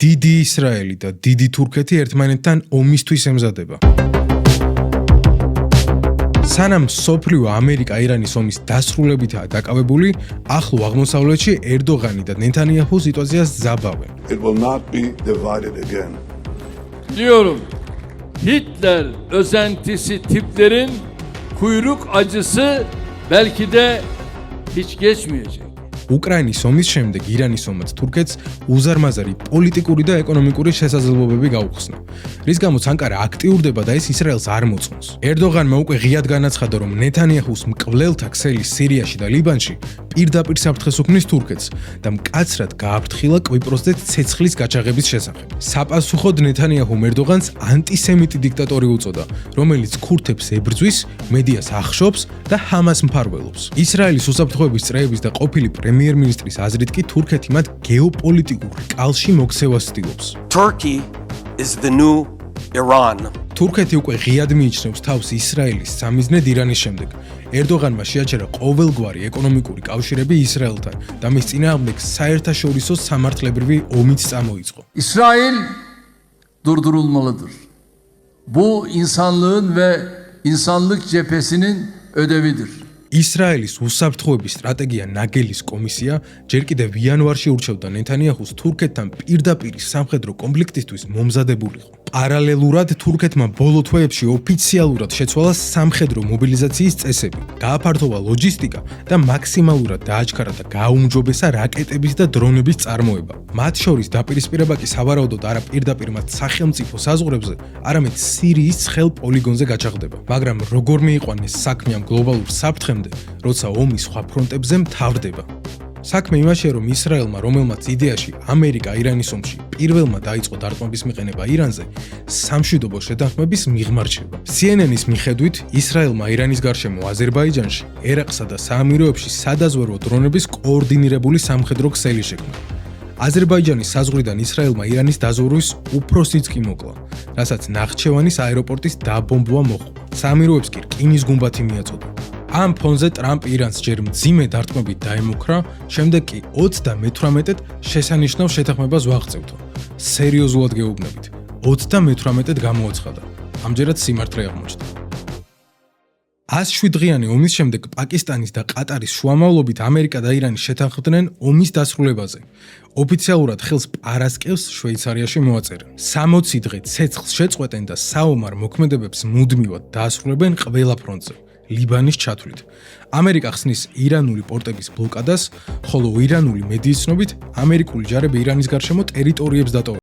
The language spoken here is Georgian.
დიდი ისრაელი და დიდი თურქეთი ერთმანეთთან ომისთვის ემზადება. სანამ სოფლიო ამერიკა-ირანის ომის დასრულებითაა დაკავებული, ახლო აღმოსავლეთში ერდოღანი და ნეთანიაჰუ სიტუაციას ზაბავენ. It will not be divided again. Diyorum, Hitler özentisi tiplerin kuyruk acısı belki de hiç geçmeyecek. უკრაინის ომის შემდეგ ირანის ომად თურქეთს უზარმაზარი პოლიტიკური და ეკონომიკური შესაძლებლობები გაუხსნა, რის გამოც ანკარა აქტიურდება და ეს ისრაელს არ მოწონს. ერდოღანმა უკვე ღიად განაცხადა, რომ ნეთანიაჰუს მკვლელთა ქსელი სირიაში და ლიბანში პირდაპირ საფრთხეს უქმნის თურქეთს და მკაცრად გააფრთხილა კვიპროსზე ცეცხლის გაჩაღების შესახებ. საპასუხოდ ნეთანიაჰუმ ერდოღანს ანტისემიტი დიქტატორი უწოდა, რომელიც ქურთებს ებრძვის, მედიას ახშობს და ჰამას მფარველობს. ისრაელის უსაფრთხოების წრეების და ყოფილი პრემიერ-მინისტრის აზრით კი თურქეთი მათ გეოპოლიტიკურ კალში მოქცევას ცდილობს. Turkey is the new Iran. თურქეთი უკვე ღიად მიიჩნევს თავს ისრაელის სამიზნედ ირანის შემდეგ. ერდოღანმა შეაჩერა ყოველგვარი ეკონომიკური კავშირები ისრაელთან და მის წინააღმდეგ საერთაშორისო სამართლებრივი ომიც წამოიწყო. İsrail durdurulmalıdır. Bu insanlığın ve insanlık cephesinin ödevidir. ისრაელის უსაფრთხოების სტრატეგია ნაგელის კომისია ჯერ კიდევ იანვარში ურჩევდა ნეთანიაჰუს თურქეთთან პირდაპირ სამხედრო კონფლიქტისთვის მომზადებულიყო. პარალელურად თურქეთმა ბოლო თვეებში ოფიციალურად შეცვალა სამხედრო მობილიზაციის წესები, გააფართოვა ლოჯისტიკა და მაქსიმალურად დააჩქარა და გააუმჯობესა რაკეტების და დრონების წარმოება. მათ შორის დაპირისპირება კი სავარაუდოდ არა პირდაპირ მათ სახელმწიფო საზღვრებზე, არამედ სირიის ცხელ პოლიგონზე გაჩაღდება. მაგრამ როგორ მიიყვანეს საქმე ამ გლობალურ საფრთხემდე, როცა ომი სხვა ფრონტებზე მთავრდება. საქმე იმაშია, რომ ისრაელმა, რომელმაც იდეაში ამერიკა-ირანის ომში პირველმა დაიწყო დარტყმების მიყენება ირანზე, სამშვიდობო შეთანხმების მიღმა რჩება. CNN-ის მიხედვით, ისრაელმა ირანის გარშემო აზერბაიჯანში, ერაყსა და საამიროებში სადაზვერვო დრონების კოორდინირებული სამხედრო ქსელი შექმნა. აზერბაიჯანის საზღვრიდან ისრაელმა ირანის დაზვერვის უფროსიც კი მოკლა, რასაც ნახჩევანის აეროპორტის დაბომბვა მოჰყვა. საამიროებს კი რკინის გუმბათი მიაწოდა. ამ ფონზე ტრამპ ირანს ჯერ მძიმე დარტყმებით დაემუქრა, შემდეგ კი 38-ად შესანიშნავ შეთანხმებას ვაღწევთო. სერიოზულად გეუბნებით, 38-ად გამოაცხადა. ამჯერად სიმართლე აღმოჩნდა. 107 დღიანი ომის შემდეგ პაკისტანის და ყატარის შუამავლობით ამერიკა და ირანი შეთანხმდნენ ომის დასრულებაზე. ოფიციალურად ხელს პარასკევს შვეიცარიაში მოაწერენ. 60 დღე ცეცხლს შეწყვეტენ და საომარ მოქმედებებს მუდმივად დაასრულებენ ყველა ფრონტზე. ლიბანის ჩათვლით. ამერიკა ხსნის ირანული პორტების ბლოკადას, ხოლო ირანული მედიის ცნობით, ამერიკული ჯარები ირანის გარშემო ტერიტორიებს დატოვებენ.